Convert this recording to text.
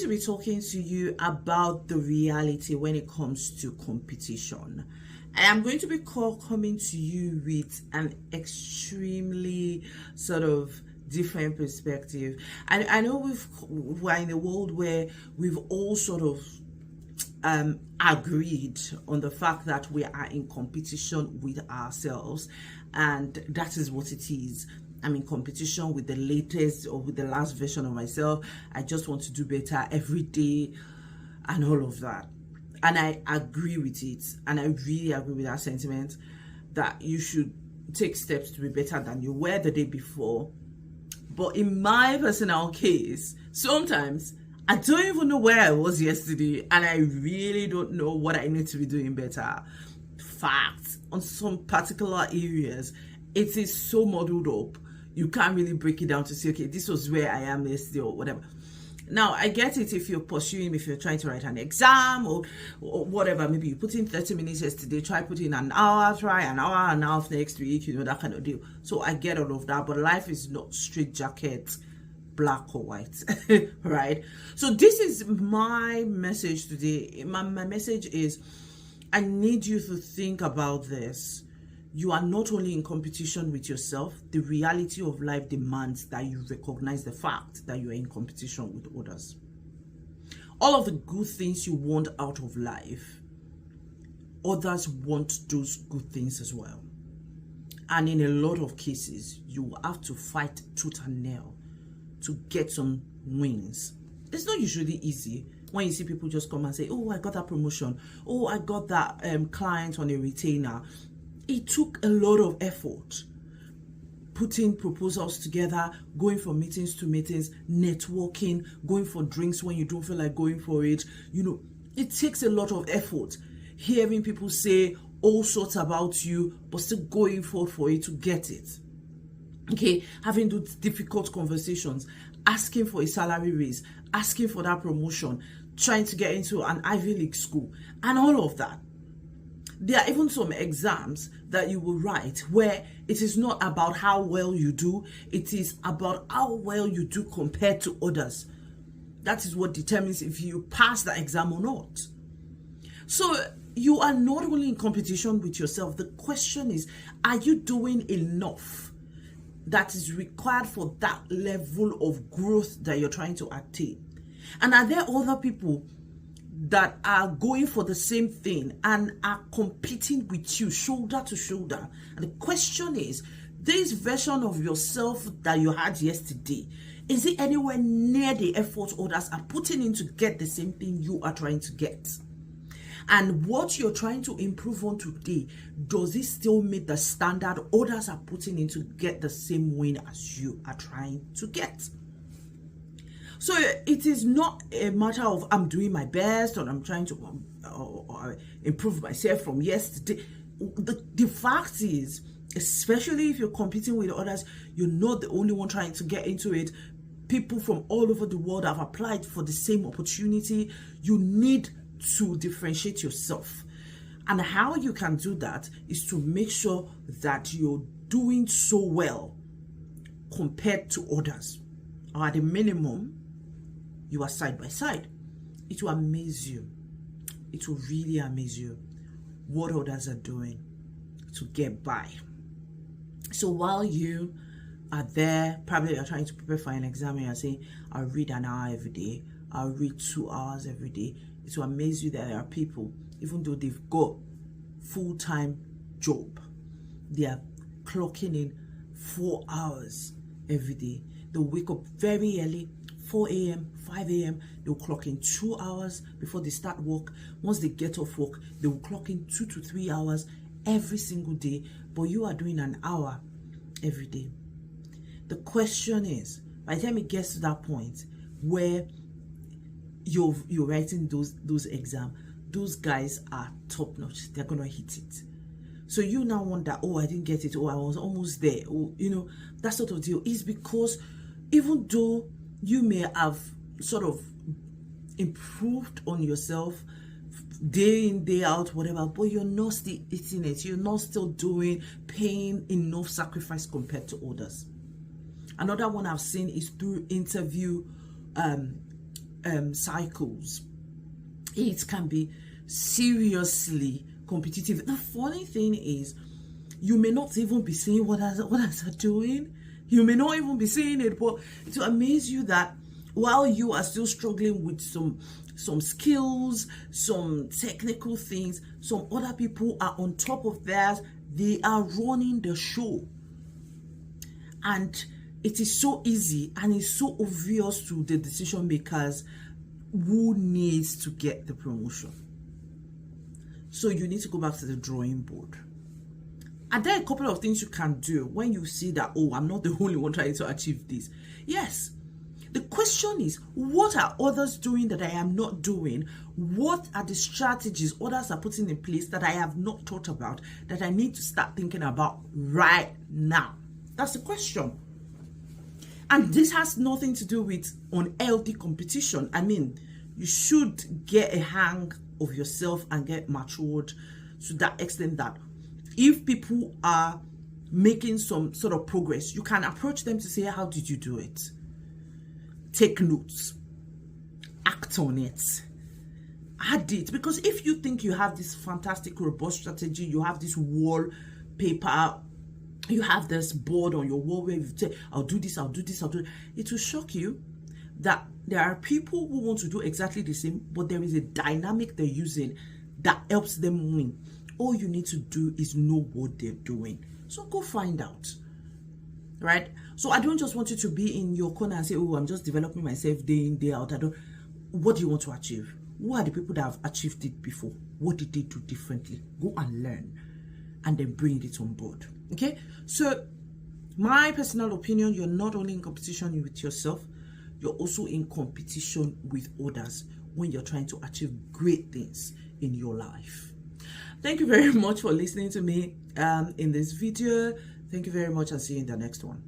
to be talking to you about the reality when it comes to competition. And I'm going to be coming to you with an extremely sort of different perspective. I know we're in a world where we've all sort of agreed on the fact that we are in competition with ourselves, and that is what it is. I'm in competition with the latest or with the last version of myself. I just want to do better every day and all of that. And I agree with it. And I really agree with that sentiment that you should take steps to be better than you were the day before. But in my personal case, sometimes I don't even know where I was yesterday, and I really don't know what I need to be doing better. Fact, on some particular areas, it is so muddled up. You can't really break it down to say, okay, this was where I am yesterday or whatever. Now, I get it if you're pursuing, if you're trying to write an exam or whatever. Maybe you put in 30 minutes yesterday, try putting an hour, try an hour and a half next week, that kind of deal. So I get all of that, but life is not straight jacket, black or white, right? So this is my message today. My message is, I need you to think about this. You are not only in competition with yourself, the reality of life demands that you recognize the fact that you are in competition with others. All of the good things you want out of life, others want those good things as well. And in a lot of cases, you will have to fight tooth and nail to get some wins. It's not usually easy when you see people just come and say, oh, I got that promotion. Oh, I got that client on a retainer. It took a lot of effort, putting proposals together, going from meetings to meetings, networking, going for drinks when you don't feel like going for it. It takes a lot of effort. Hearing people say all sorts about you, but still going forward for it to get it. Okay, having those difficult conversations, asking for a salary raise, asking for that promotion, trying to get into an Ivy League school, and all of that. There are even some exams that you will write where it is not about how well you do, it is about how well you do compared to others. That is what determines if you pass the exam or not. So you are not only in competition with yourself. The question is, are you doing enough that is required for that level of growth that you're trying to attain? And are there other people that are going for the same thing and are competing with you shoulder to shoulder? And the question is, this version of yourself that you had yesterday, is it anywhere near the effort others are putting in to get the same thing you are trying to get? And what you're trying to improve on today, does it still meet the standard others are putting in to get the same win as you are trying to get? So it is not a matter of I'm doing my best or I'm trying to improve myself from yesterday. The fact is, especially if you're competing with others, you're not the only one trying to get into it. People from all over the world have applied for the same opportunity. You need to differentiate yourself. And how you can do that is to make sure that you're doing so well compared to others. Or at the minimum, you are side by side. It will amaze you. It will really amaze you what others are doing to get by. So while you are there, probably you're trying to prepare for an exam and you're saying, I'll read an hour every day, I'll read 2 hours every day. It will amaze you that there are people, even though they've got full-time job, they are clocking in 4 hours every day. They'll wake up very early, 4 a.m., 5 a.m. They'll clock in 2 hours before they start work. Once they get off work, they will clock in 2 to 3 hours every single day. But you are doing an hour every day. The question is, by the time it gets to that point where you're writing those exams, those guys are top notch. They're gonna hit it. So you now wonder, oh, I didn't get it. Oh, I was almost there. Oh, that sort of deal is because even though you may have sort of improved on yourself day in, day out, whatever, but you're not still eating it. You're not still paying enough sacrifice compared to others. Another one I've seen is through interview cycles. It can be seriously competitive. The funny thing is, you may not even be seeing what others are doing. You may not even be seeing it, but to amaze you that while you are still struggling with some skills, some technical things, some other people are on top of theirs. They are running the show. And it is so easy and it's so obvious to the decision makers who needs to get the promotion. So you need to go back to the drawing board. And there are a couple of things you can do when you see that, oh, I'm not the only one trying to achieve this. Yes. The question is, what are others doing that I am not doing? What are the strategies others are putting in place that I have not thought about, that I need to start thinking about right now? That's the question. And this has nothing to do with unhealthy competition. I mean, you should get a hang of yourself and get matured to that extent that if people are making some sort of progress, you can approach them to say, how did you do it? Take notes, act on it, add it. Because if you think you have this fantastic robust strategy, you have this wallpaper, you have this board on your wall where you say, I'll do this, I'll do this, I'll do it. It will shock you that there are people who want to do exactly the same, but there is a dynamic they're using that helps them win. All you need to do is know what they're doing. So go find out. Right? So I don't just want you to be in your corner and say, oh, I'm just developing myself day in, day out. What do you want to achieve? Who are the people that have achieved it before? What did they do differently? Go and learn and then bring it on board. Okay? So my personal opinion, you're not only in competition with yourself, you're also in competition with others when you're trying to achieve great things in your life. Thank you very much for listening to me in this video. Thank you very much and see you in the next one.